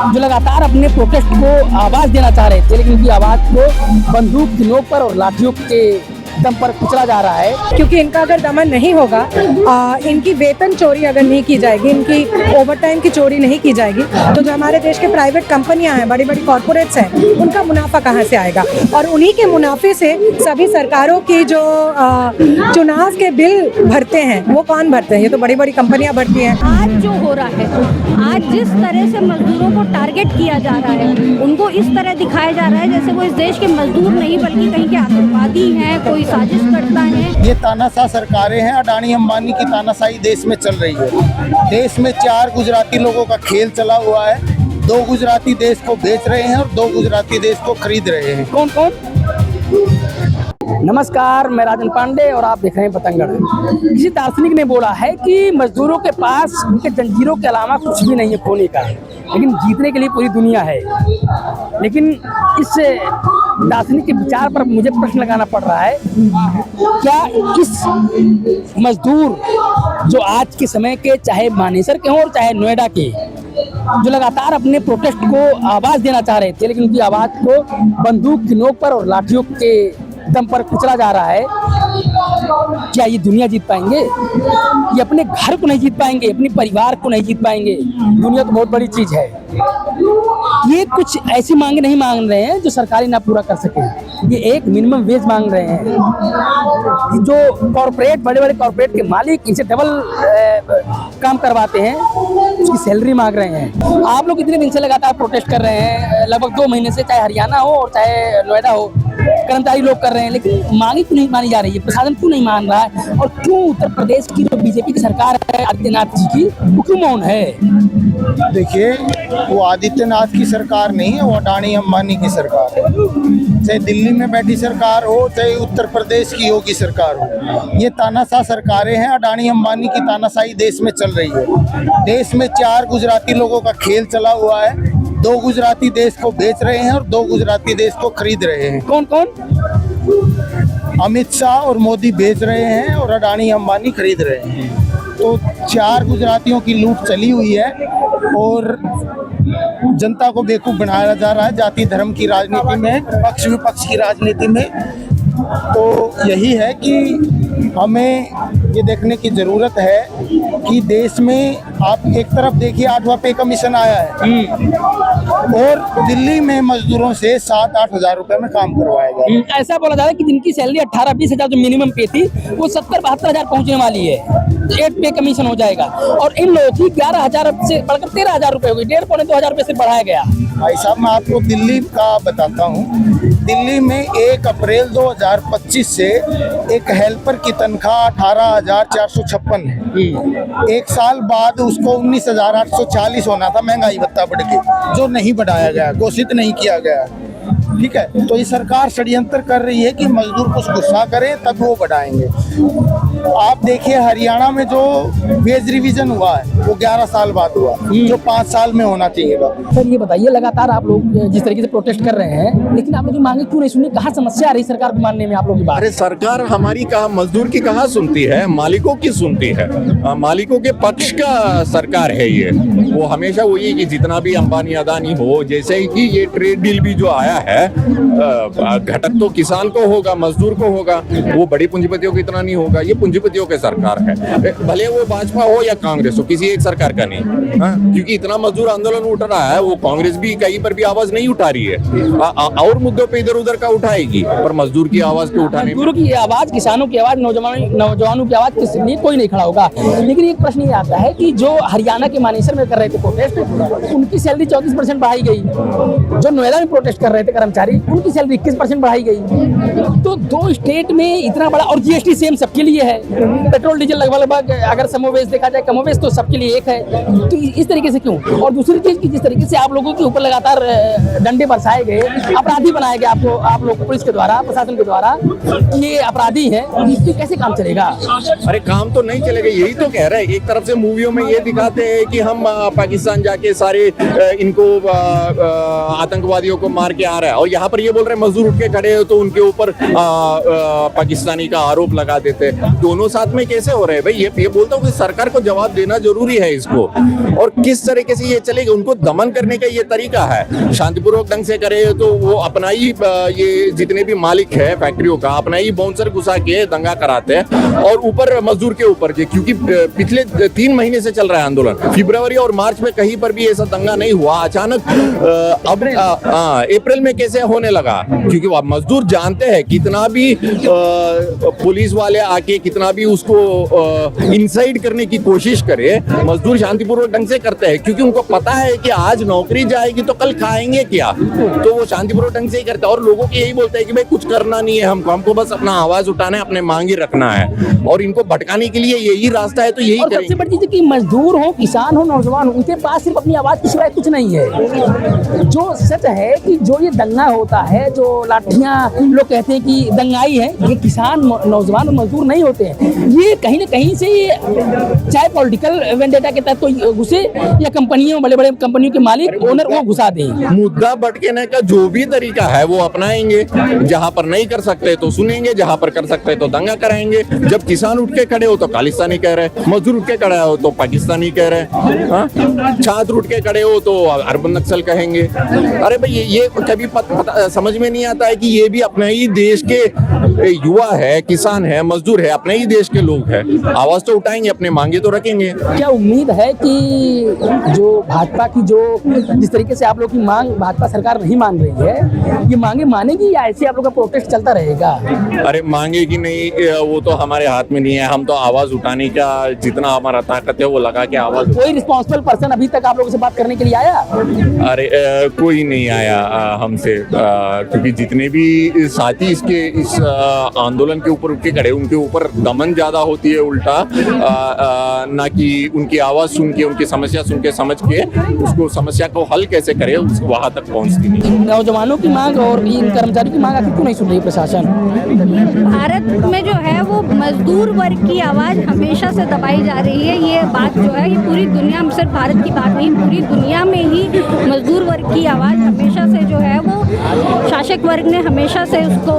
जो लगातार अपने प्रोटेस्ट को आवाज देना चाह रहे थे, लेकिन उनकी आवाज को बंदूक की नोक पर और लाठियों के दम पर कुचला जा रहा है। क्योंकि इनका अगर दमन नहीं होगा, इनकी वेतन चोरी अगर नहीं की जाएगी, इनकी ओवरटाइम की चोरी नहीं की जाएगी, तो जो हमारे देश के प्राइवेट कंपनियां हैं, बड़ी बड़ी कॉर्पोरेट्स हैं, उनका मुनाफा कहां से आएगा? और उन्हीं के मुनाफे से सभी सरकारों की जो चुनाव के बिल भरते हैं, वो कौन भरते हैं? ये तो बड़ी बड़ी कंपनियां भरती हैं। आज जो हो रहा है, आज जिस तरह से मजदूरों को टारगेट किया जा रहा है, उनको इस तरह दिखाया जा रहा है जैसे वो इस देश के मजदूर नहीं बल्कि कहीं के आतंकवादी हैं, कोई साजिश करता है। ये तानाशाह सरकारें हैं, अडानी अंबानी की तानाशाही देश में चल रही है। देश में 4 गुजराती लोगों का खेल चला हुआ है। 2 गुजराती देश को बेच रहे हैं और 2 गुजराती देश को खरीद रहे हैं। कौन कौन? नमस्कार, मैं राजन पांडे और आप देख रहे हैं पतंगड़। किसी दार्शनिक ने बोला है कि मजदूरों के पास उनके जंजीरों के अलावा कुछ भी नहीं है खोने का, लेकिन जीतने के लिए पूरी दुनिया है। लेकिन इस दार्शनिक के विचार पर मुझे प्रश्न लगाना पड़ रहा है, क्या इस मजदूर जो आज के समय के, चाहे मानेसर के हों और चाहे नोएडा के, जो लगातार अपने प्रोटेस्ट को आवाज देना चाह रहे थे, लेकिन उनकी आवाज को बंदूक की नोक पर और लाठियों के दम पर कुचला जा रहा है, क्या ये दुनिया जीत पाएंगे? ये अपने घर को नहीं जीत पाएंगे, अपने परिवार को नहीं जीत पाएंगे। दुनिया तो बहुत बड़ी चीज है। ये कुछ ऐसी मांगे नहीं मांग रहे हैं जो सरकारें ना पूरा कर सके। ये एक मिनिमम वेज मांग रहे हैं। जो कॉर्पोरेट, बड़े बड़े कॉर्पोरेट के मालिक इनसे डबल काम करवाते हैं, उसकी सैलरी मांग रहे हैं। आप लोग इतने दिन से लगातार प्रोटेस्ट कर रहे हैं, लगभग 2 महीने से, चाहे हरियाणा हो और चाहे नोएडा हो, कर्मचारी लोग कर रहे हैं, लेकिन मांगे क्यों नहीं मानी जा रही है? प्रशासन क्यों नहीं मान रहा है? और क्यों उत्तर प्रदेश की जो बीजेपी की सरकार है, आदित्यनाथ जी की, वो क्यों मौन है? देखिए, वो आदित्यनाथ की सरकार नहीं है, वो अडानी अंबानी की सरकार है। चाहे दिल्ली में बैठी सरकार हो, चाहे उत्तर प्रदेश की योगी सरकार हो, ये तानाशाह सरकारें हैं। अडानी अंबानी की तानाशाही देश में चल रही है। देश में 4 गुजराती लोगों का खेल चला हुआ है। 2 गुजराती देश को बेच रहे हैं और 2 गुजराती देश को खरीद रहे हैं। कौन कौन? अमित शाह और मोदी बेच रहे हैं और अडानी अंबानी खरीद रहे हैं। तो 4 गुजरातियों की लूट चली हुई है और जनता को बेवकूफ़ बनाया जा रहा है जाति धर्म की राजनीति में, पक्ष विपक्ष की राजनीति में। तो यही है कि हमें ये देखने की ज़रूरत है कि देश में आप एक तरफ देखिए 8वां पे कमीशन आया है और दिल्ली में मजदूरों से 7-8 हज़ार रुपए में काम करवाया गया। ऐसा बोला जा रहा है कि जिनकी सैलरी 18-20 हज़ार जो मिनिमम पे थी, वो 70-72 हज़ार पहुंचने वाली है। 8 पे कमीशन हो जाएगा और इन लोगों की 11 हज़ार से बढ़कर 13 हज़ार रुपए हो गई। 1.5-2 हज़ार रुपए से बढ़ाया गया। भाई साहब, मैं आपको दिल्ली का बताता हूँ। दिल्ली में 1 अप्रैल 2025 से एक हेल्पर की तनख्वाह 18,456 है। 1 साल बाद उसको 19,840 होना था, महंगाई भत्ता बढ़ के, जो नहीं बढ़ाया गया, घोषित नहीं किया गया। ठीक है, तो ये सरकार षड्यंत्र कर रही है कि मजदूर को गुस्सा करें तब वो बढ़ाएंगे। आप देखिए, हरियाणा में जो वेज रिवीजन हुआ है वो 11 साल बाद हुआ, जो 5 साल में होना चाहिए था। सर ये बताइए, लगातार आप लोग जिस तरीके से प्रोटेस्ट कर रहे हैं, लेकिन आप लोग की मांगे क्यों नहीं सुनी? कहाँ समस्या आ रही सरकार को मानने में आप लोग की बात? अरे सरकार हमारी कहाँ, मजदूर की कहाँ सुनती है? मालिकों की सुनती है। मालिकों के पक्ष का सरकार है ये। वो हमेशा वही कि जितना भी अंबानी अदानी हो, जैसे ही कि ये ट्रेड डील भी जो आया है, घटक तो किसान को होगा, मजदूर को होगा, वो बड़ी पूंजीपतियों की इतना नहीं होगा। ये पूंजीपतियों की सरकार है, भले वो भाजपा हो या कांग्रेस हो, किसी एक सरकार का नहीं। क्योंकि इतना मजदूर आंदोलन उठ रहा है, वो कांग्रेस भी कहीं पर भी आवाज नहीं उठा रही है। और मुद्दों पे इधर उधर का उठाएगी, पर मजदूर की आवाज को उठाने, मजदूरों की आवाज, किसानों की आवाज, नौजवानों की आवाज किसी लिए कोई नहीं खड़ा होगा। लेकिन एक प्रश्न ये आता है कि जो हरियाणा के मानेसर में कर रहे थे प्रोटेस्ट, उनकी सैलरी 34% बढ़ाई गई। जो नोएडा में प्रोटेस्ट कर रहे थे कर्मचारी, उनकी सैलरी 21% बढ़ाई गई। तो 2 स्टेट में इतना बड़ा, और जीएसटी सेम सबके लिए है। पेट्रोल डीजल लगभग अगर समोवेश देखा जाए, कमोवेश तो सबके लिए एक है। तो इस तरीके से क्यों? और दूसरी चीज कि जिस तरीके से आप लोगों के ऊपर लगातार डंडे बरसाए गए, अपराधी बनाए गए आपको, आप लोग पुलिस के द्वारा, प्रशासन के द्वारा, ये अपराधी है, इससे कैसे काम चलेगा? अरे काम तो नहीं चलेगा, यही तो कह रहे हैं। एक तरफ से मूवियों में ये दिखाते हैं कि हम पाकिस्तान जाके सारे इनको आतंकवादियों को मार के आ रहा है, और यहाँ पर ये बोल रहे हैं मजदूर उठ के खड़े हो तो उनके ऊपर पाकिस्तानी का आरोप लगा देते। दोनों साथ में कैसे हो रहे हैं भाई? ये बोलता हूँ कि सरकार को जवाब देना जरूरी है इसको, और किस तरीके से ये चलेगा। उनको दमन करने का ये तरीका है, शांतिपूर्वक ढंग से करे तो वो अपना ही ये जितने भी मालिक है फैक्ट्रियों का अपना ही बाउंसर घुसा के दंगा कराते हैं, और ऊपर मजदूर के ऊपर, क्योंकि पिछले 3 महीने से चल रहा है आंदोलन। फरवरी और मार्च में कहीं पर भी ऐसा दंगा नहीं हुआ, अचानक अब अप्रैल में कैसे होने लगा? क्योंकि मजदूर जानते हैं कितना भी पुलिस वाले आके कितना भी उसको इनसाइड करने की कोशिश करे, मजदूर शांतिपूर्वक ढंग से करते हैं, क्योंकि उनको पता है कि आज नौकरी जाएगी तो कल खाएंगे क्या, तो वो शांतिपूर्वक ढंग से ही करते हैं। और लोगों को यही बोलते हैं कि भाई कुछ करना नहीं है हमको बस अपना आवाज उठाना है, अपने मांगे रखना है, और इनको भटकाने के लिए यही रास्ता है, तो यही और सबसे बड़ी चीज है कि मजदूर हो, किसान हो, नौजवान हो, उनके पास सिर्फ अपनी आवाज के सिवाय कुछ नहीं है। जो सच है कि जो ये दंगा होता है, जो लाठियां लोग कहते हैं कि दंगाई है, ये किसान, नौजवान और मजदूर नहीं होते हैं। ये कहीं ना कहीं से चाहे पॉलिटिकल वेंडेटा के तहत कोई घुसे या कंपनियों, बड़े बड़े कंपनियों के मालिक ओनर वो घुसा दें। मुद्दा भटकेने का जो भी तरीका है वो अपनाएंगे। जहां पर नहीं कर सकते तो सुनेंगे, जहां पर कर सकते तो दंगा कराएंगे। जब किसान उठ के खड़े हो तो खालिस्तानी कह रहे, मजदूर उठ के खड़े हो तो पाकिस्तानी कह रहे, छात्र उठ के खड़े हो तो अर्बन नक्सल कहेंगे। अरे भाई ये कभी समझ में नहीं आता है कि ये भी अपने ही देश के युवा है, किसान है, मजदूर है, अपने ही देश के लोग हैं। आवाज तो उठाएंगे, अपने मांगे तो रखेंगे। क्या उम्मीद है कि जो भाजपा की जिस तरीके से आप लोग की मांग भाजपा सरकार नहीं मान रही है, ये मांगे मानेगी या ऐसे आप लोग का प्रोटेस्ट चलता रहेगा? अरे मांगेगी नहीं, वो तो हमारे हाथ में नहीं है। हम तो आवाज उठाने का जितना हमारा ताकत है वो लगा के आवाज। कोई रिस्पॉन्सिबल पर्सन अभी तक आप लोगों से बात करने के लिए आया? अरे कोई नहीं आया हमसे, क्योंकि जितने भी साथी इसके इस आंदोलन के ऊपर उठ के खड़े, उनके ऊपर दमन ज्यादा होती है उल्टा, ना कि उनकी आवाज सुन के, उनकी समस्या सुन के, समझ के उसको समस्या को हल कैसे करे, वहां तक पहुंचती नहीं। नौजवानों की मांग और इन कर्मचारियों की मांग आखिर क्यों नहीं सुन रही प्रशासन? भारत में जो है वो मजदूर वर्ग की आवाज़ हमेशा से दबाई जा रही है। ये बात जो है ये पूरी दुनिया में, सिर्फ भारत की बात नहीं, पूरी दुनिया में ही मजदूर वर्ग की आवाज़ हमेशा से जो है वो शासक वर्ग ने हमेशा से उसको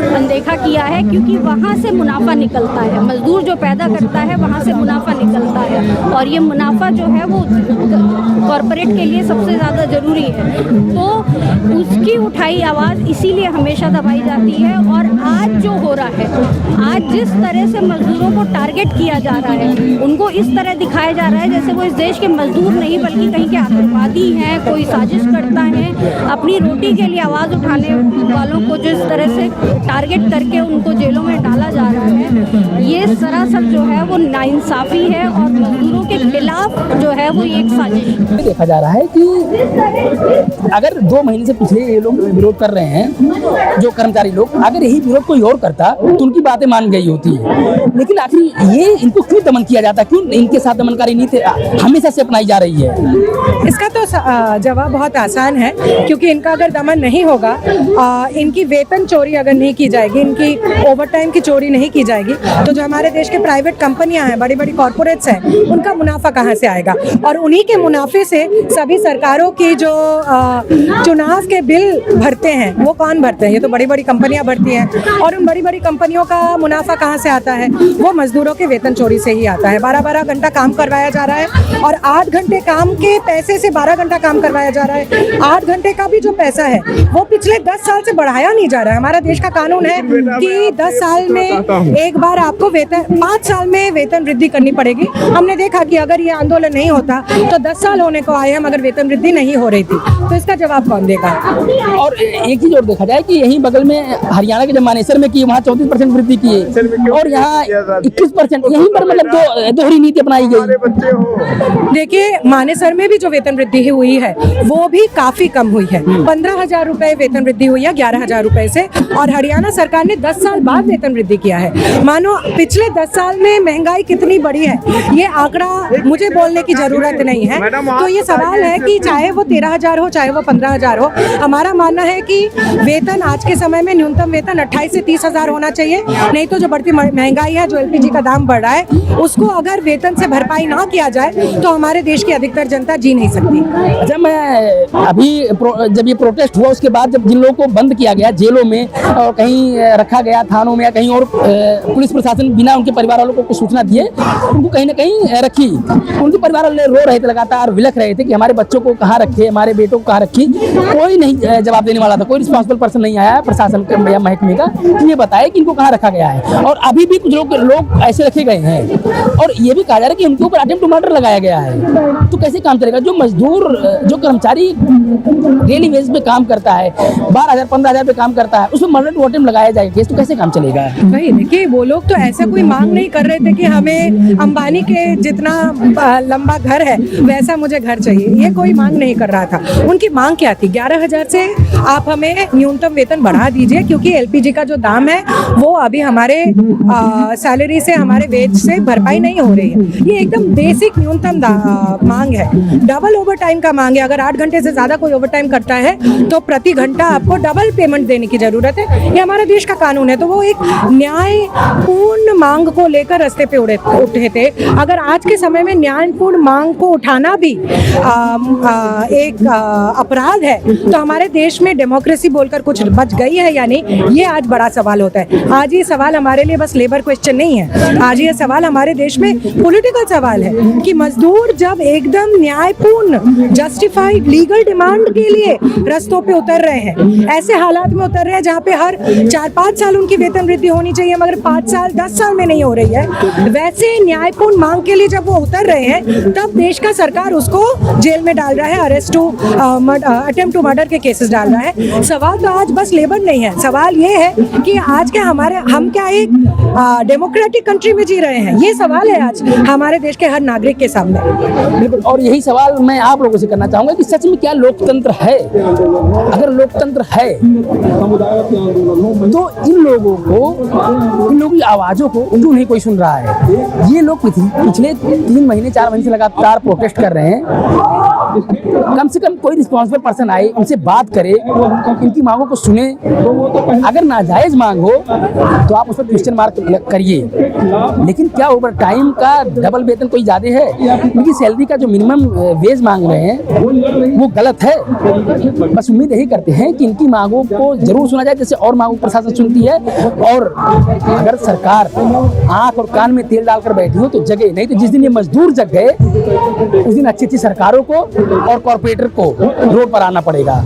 अनदेखा किया है, क्योंकि वहाँ से मुनाफा निकलता है। मजदूर जो पैदा करता है वहाँ से मुनाफा निकलता है, और ये मुनाफा जो है वो कॉरपोरेट के लिए सबसे ज़्यादा ज़रूरी है। तो उसकी उठाई आवाज़ इसीलिए हमेशा दबाई जाती है। और आज जो हो रहा है, आज जिस तरह से मजदूरों को टारगेट किया जा रहा है, उनको इस तरह दिखाया जा रहा है जैसे वो इस देश के मजदूर नहीं बल्कि कहीं के आतंकवादी हैं, कोई साजिश करता है। अपनी रोटी के लिए आवाज़ उठाने वालों को जिस तरह से टारगेट करके उनको जेलों में डाला जा रहा है, ये सरासर जो है वो नाइंसाफ़ी है, और मजदूरों के खिलाफ जो है वो एक साजिश। देखा जा रहा है कि अगर 2 महीने से पिछले ये लोग विरोध कर रहे हैं, जो कर्मचारी लोग, अगर यही विरोध कोई और करता तो उनकी बातें मान गई होती, लेकिन आखिर ये इनको क्यों दमन किया जाता, क्यों इनके साथ दमनकारी नीति हमेशा से अपनाई जा रही है? इसका तो जवाब बहुत आसान है, क्योंकि इनका अगर दमन नहीं होगा, इनकी वेतन चोरी अगर नहीं की जाएगी, इनकी ओवरटाइम की चोरी नहीं की जाएगी, तो जो हमारे देश के प्राइवेट कंपनियां हैं, बड़ी बड़ी कॉरपोरेट्स हैं, उनका मुनाफा कहाँ से आएगा? और उन्हीं के मुनाफे से सभी सरकारों की जो चुनाव के बिल भरते हैं वो कौन भरते हैं? ये तो बड़ी बड़ी कंपनियां भरती हैं। और उन बड़ी बड़ी कंपनियों का मुनाफा कहाँ से आता है? वो मजदूरों के वेतन चोरी से ही आता है। 12-12 घंटा काम करवाया जा रहा है, और 8 घंटे काम के पैसे से 12 घंटा काम करवाया जा रहा है। 8 घंटे का भी जो पैसा है वो पिछले 10 साल से बढ़ाया नहीं जा रहा है। हमारा देश का कानून है कि 10 साल में एक बार आपको वेतन, 5 साल में वेतन वृद्धि करनी पड़ेगी। हमने देखा कि अगर ये आंदोलन नहीं होता तो 10 साल होने को आए, मगर वेतन वृद्धि नहीं हो रही थी, तो इसका जवाब कौन देगा? और एक चीज और देखा जाए कि यहीं बगल में हरियाणा के जब मानेसर में की, वहाँ 34% वृद्धि की है, और यहाँ 21%, यहीं पर मतलब दोहरी नीति अपनाई गई। देखिए, मानेसर में भी जो वेतन वृद्धि हुई है वो भी काफी कम हुई है। 15,000 रुपए वेतन वृद्धि हुई है 11,000 रुपए से, और हरियाणा सरकार ने 10 साल बाद वेतन वृद्धि किया है। मानो पिछले 10 साल में महंगाई कितनी बढ़ी है, ये आंकड़ा मुझे बोलने की जरूरत नहीं है। तो ये सवाल है कि चाहे वो 13,000 हो, चाहे वो 15,000 हो, हमारा मानना है कि वेतन आज के समय में न्यूनतम वेतन 28 से 30,000 होना चाहिए। नहीं तो जो बढ़ती महंगाई है, जो LPG का दाम बढ़ रहा है, उसको अगर वेतन से भरपाई ना किया जाए तो हमारे देश की अधिकतर जनता जी नहीं सकती। जब मैं अभी जब ये प्रोटेस्ट हुआ उसके बाद जब जिन लोगों को बंद किया गया जेलों में और कहीं रखा गया थानों में या कहीं और, पुलिस प्रशासन बिना उनके परिवार वालों को कुछ सूचना दिए उनको कहीं ना कहीं रखी। उनके परिवार वाले रो रहे थे, लगातार विलख रहे थे कि हमारे बच्चों को कहाँ रखे, हमारे बेटों को कहाँ रखी। कोई नहीं जवाब देने वाला था, कोई रिस्पॉन्सिबल पर्सन नहीं आया प्रशासन या महकमे का ये बताया कि इनको कहाँ रखा गया है। और अभी भी कुछ लोग ऐसे रखे गए हैं और ये भी कहा जा रहा है कि उनके ऊपर अटेम्प्ट टू मर्डर लगाया गया है। तो कैसे काम चलेगा? जो मजदूर, जो कर्मचारी डेली बेसिस पे काम करता है, 12,000 15,000 पे काम करता है, उसमें मर्डर टू अटेम्प्ट लगाया जाएगा केस, तो कैसे काम चलेगा? वही देखिए, वो लोग तो ऐसा कोई मांग नहीं कर रहे थे कि हमें अंबानी के जितना लंबा घर है वैसा मुझे घर चाहिए, ये कोई मांग नहीं कर रहा था। उनकी मांग क्या थी? 11,000 से आप हमें न्यूनतम वेतन बढ़ा दीजिए, क्योंकि एलपीजी का जो दाम है वो अभी हमारे सैलरी से, हमारे वेज से भरपाई नहीं हो रही है। ये एकदम बेसिक न्यूनतम मांग है। डबल ओवर टाइम का मांग है। अगर 8 घंटे से ज्यादा कोई ओवर टाइम करता है तो प्रति घंटा आपको डबल पेमेंट देने की जरूरत है। ये हमारे देश का कानून है। तो वो एक न्यायपूर्ण मांग को लेकर रास्ते पे उठे थे। अगर आज के समय में न्यायपूर्ण मांग को उठाना भी एक अपराध है तो हमारे देश में डेमोक्रेसी बोलकर कुछ बच गई है या नहीं, ये आज बड़ा सवाल होता है। आज ये सवाल हमारे लिए बस लेबर क्वेश्चन नहीं है, आज ये सवाल हमारे देश में पॉलिटिकल सवाल है कि मजदूर जब एकदम न्यायपूर्ण जस्टिफाइड लीगल डिमांड के लिए रास्तों पे उतर रहे हैं, ऐसे हालात में उतर रहे हैं जहाँ पे हर 4-5 साल उनकी वेतन वृद्धि होनी चाहिए मगर 5 साल 10 साल में नहीं हो रही है, वैसे न्यायपूर्ण मांग के लिए जब वो उतर रहे हैं तब देश का सरकार उसको जेल में डाल रहा है, arrest to attempt to murder के केसेस डाल रहा है। सवाल तो आज बस लेबर नहीं है, सवाल ये है कि आज के हम क्या एक डेमोक्रेटिक कंट्री में जी रहे हैं, ये सवाल है आज हमारे देश के हर नागरिक के सामने। बिल्कुल, और यही सवाल मैं आप लोगों से करना चाहूंगा कि सच में क्या लोकतंत्र है? अगर लोकतंत्र है तो इन लोगों की आवाजों को क्यों नहीं कोई सुन रहा है? ये लोग पिछले 3 महीने 4 महीने से लगातार प्रोटेस्ट कर रहे हैं। कम से कम कोई रिस्पॉन्सिबल पर्सन आए, उनसे बात करे, इनकी मांगों को सुने। अगर नाजायज मांग हो तो आप उस पर क्वेश्चन मार्क करिए, लेकिन क्या ओवर टाइम का डबल वेतन कोई ज्यादा है? इनकी सैलरी का जो मिनिमम वेज मांग रहे हैं वो गलत है। बस उम्मीद यही करते हैं कि इनकी मांगों को जरूर सुना जाए, जैसे और मांगों प्रशासन सुनती है। और अगर सरकार आंख और कान में तेल डालकर बैठी हो तो जगे, नहीं तो जिस दिन ये मजदूर जग गए उस दिन अच्छी सरकारों को और कॉर्पोरेटर को रोड पर आना पड़ेगा।